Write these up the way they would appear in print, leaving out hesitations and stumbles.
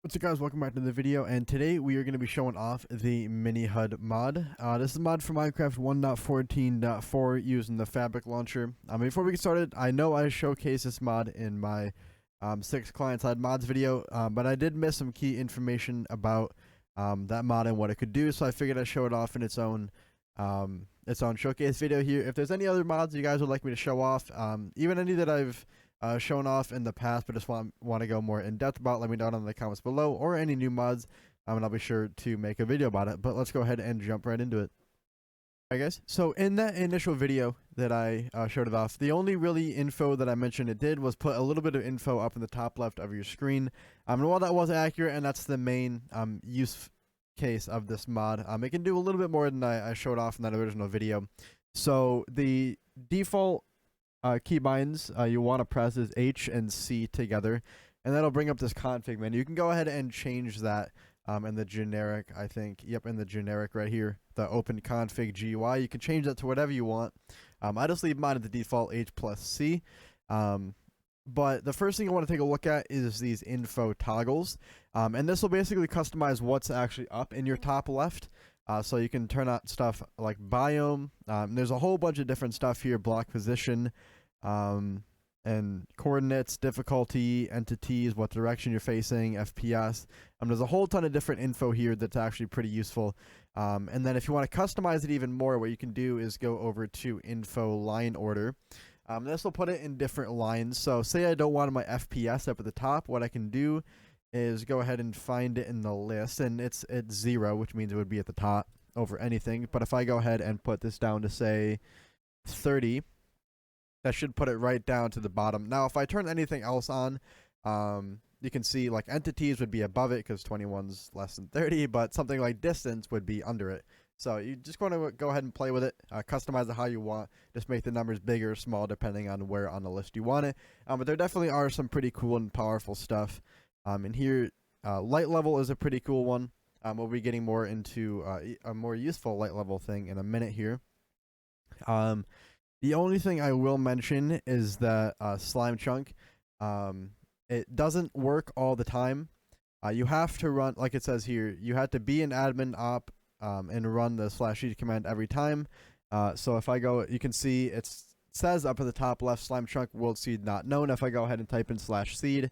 What's up guys, welcome back to the video, and today we are going to be showing off the MiniHUD mod. This is a mod for Minecraft 1.14.4 using the fabric launcher. Before we get started, I know I showcased this mod in my 6 client-side mods video, but I did miss some key information about that mod and what it could do, so I figured I'd show it off in its own showcase video here. If there's any other mods you guys would like me to show off, even any that I've shown off in the past, but just want to go more in depth about, let me know down in the comments below, or any new mods, and I'll be sure to make a video about it. But let's go ahead and jump right into it. Alright guys, so in that initial video that I showed it off, the only really info that I mentioned it did was put a little bit of info up in the top left of your screen. And while that was accurate, and that's the main use case of this mod, it can do a little bit more than I showed off in that original video. So the default keybinds you want to press is H and C together, and that'll bring up this config menu. You can go ahead and change that in the generic, I think, in the generic right here, the open config GUI. You can change that to whatever you want. I just leave mine at the default H plus C. But the first thing I want to take a look at is these info toggles, and this will basically customize what's actually up in your top left. So you can turn out stuff like biome. There's a whole bunch of different stuff here: block position, and coordinates, difficulty, entities, what direction you're facing, FPS. There's a whole ton of different info here that's actually pretty useful. And then if you want to customize it even more, what you can do is go over to info line order. This will put it in different lines. So say I don't want my FPS up at the top, what I can do is go ahead and find it in the list, and it's 0, which means it would be at the top over anything. But if I go ahead and put this down to say 30, that should put it right down to the bottom. Now if I turn anything else on, you can see like entities would be above it because 21's less than 30, but something like distance would be under it. So you just want to go ahead and play with it, customize it how you want, just make the numbers big or small depending on where on the list you want it. But there definitely are some pretty cool and powerful stuff. And here, light level is a pretty cool one. We'll be getting more into a more useful light level thing in a minute here. The only thing I will mention is that slime chunk, it doesn't work all the time. You have to run, like it says here, you have to be an admin op and run the /e command every time. So if I go, you can see it says up at the top left, slime chunk world seed not known. If I go ahead and type in /seed,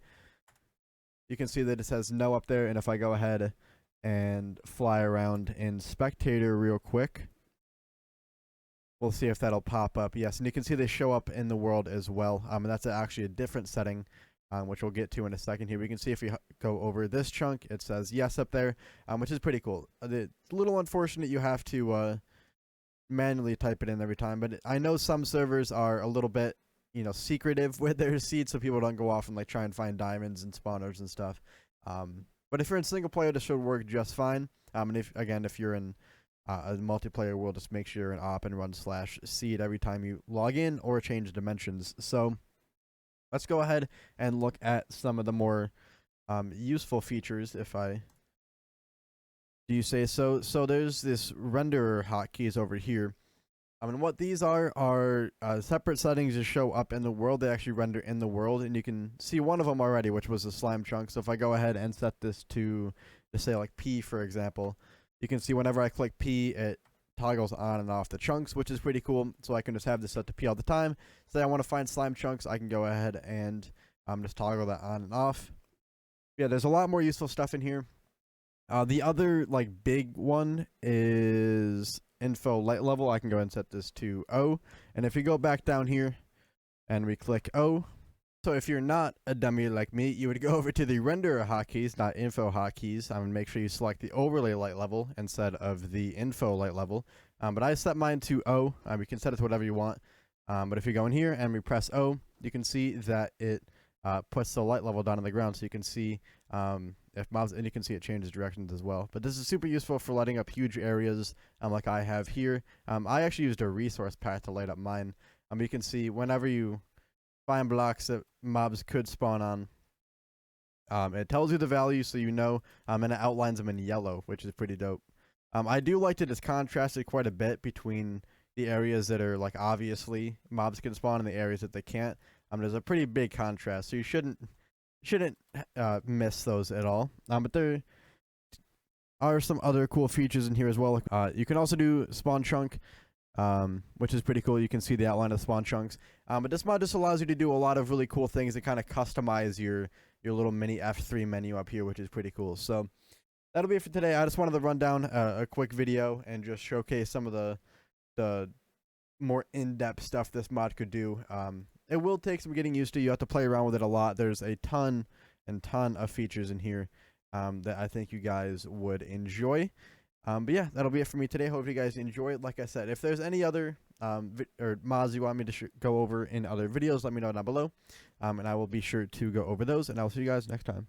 you can see that it says no up there. And if I go ahead and fly around in spectator real quick, we'll see if that'll pop up. Yes, and you can see they show up in the world as well. And that's actually a different setting, which we'll get to in a second here. We can see if we go over this chunk, it says yes up there, which is pretty cool. It's a little unfortunate you have to manually type it in every time, but I know some servers are a little bit, secretive with their seeds, so people don't go off and like try and find diamonds and spawners and stuff. But if you're in single player, this should work just fine. And if you're in a multiplayer, we'll just make sure you're an op and run /seed every time you log in or change dimensions. So let's go ahead and look at some of the more useful features, if I do say so. So there's this renderer hotkeys over here. What these are separate settings that show up in the world. They actually render in the world, and you can see one of them already, which was the slime chunk. So if I go ahead and set this to say like P, for example, you can see whenever I click P, it toggles on and off the chunks, which is pretty cool. So I can just have this set to P all the time. Say I want to find slime chunks, I can go ahead and just toggle that on and off. Yeah, there's a lot more useful stuff in here. The other like big one is info light level. I can go ahead and set this to O. And if you go back down here and we click O, so if you're not a dummy like me, you would go over to the renderer hotkeys, not info hotkeys. I'm going to make sure you select the overlay light level instead of the info light level. But I set mine to O. You can set it to whatever you want. But if you go in here and we press O, you can see that it puts the light level down on the ground, so you can see if mobs, and you can see it changes directions as well. But this is super useful for lighting up huge areas, like I have here. I actually used a resource path to light up mine. You can see whenever you find blocks that mobs could spawn on, it tells you the value, so you know, and it outlines them in yellow, which is pretty dope. I do like that it's contrasted quite a bit between the areas that are like obviously mobs can spawn and the areas that they can't. There's a pretty big contrast, so you shouldn't shouldn't miss those at all. But there are some other cool features in here as well. You can also do spawn chunk, which is pretty cool. You can see the outline of spawn chunks. But this mod just allows you to do a lot of really cool things to kind of customize your little mini F3 menu up here, which is pretty cool. So that'll be it for today. I just wanted to run down a quick video and just showcase some of the more in-depth stuff this mod could do. It will take some getting used to. You have to play around with it a lot. There's a ton of features in here that I think you guys would enjoy. But yeah, that'll be it for me today. Hope you guys enjoy it. Like I said, if there's any other or mods you want me to go over in other videos, let me know down below. And I will be sure to go over those. And I'll see you guys next time.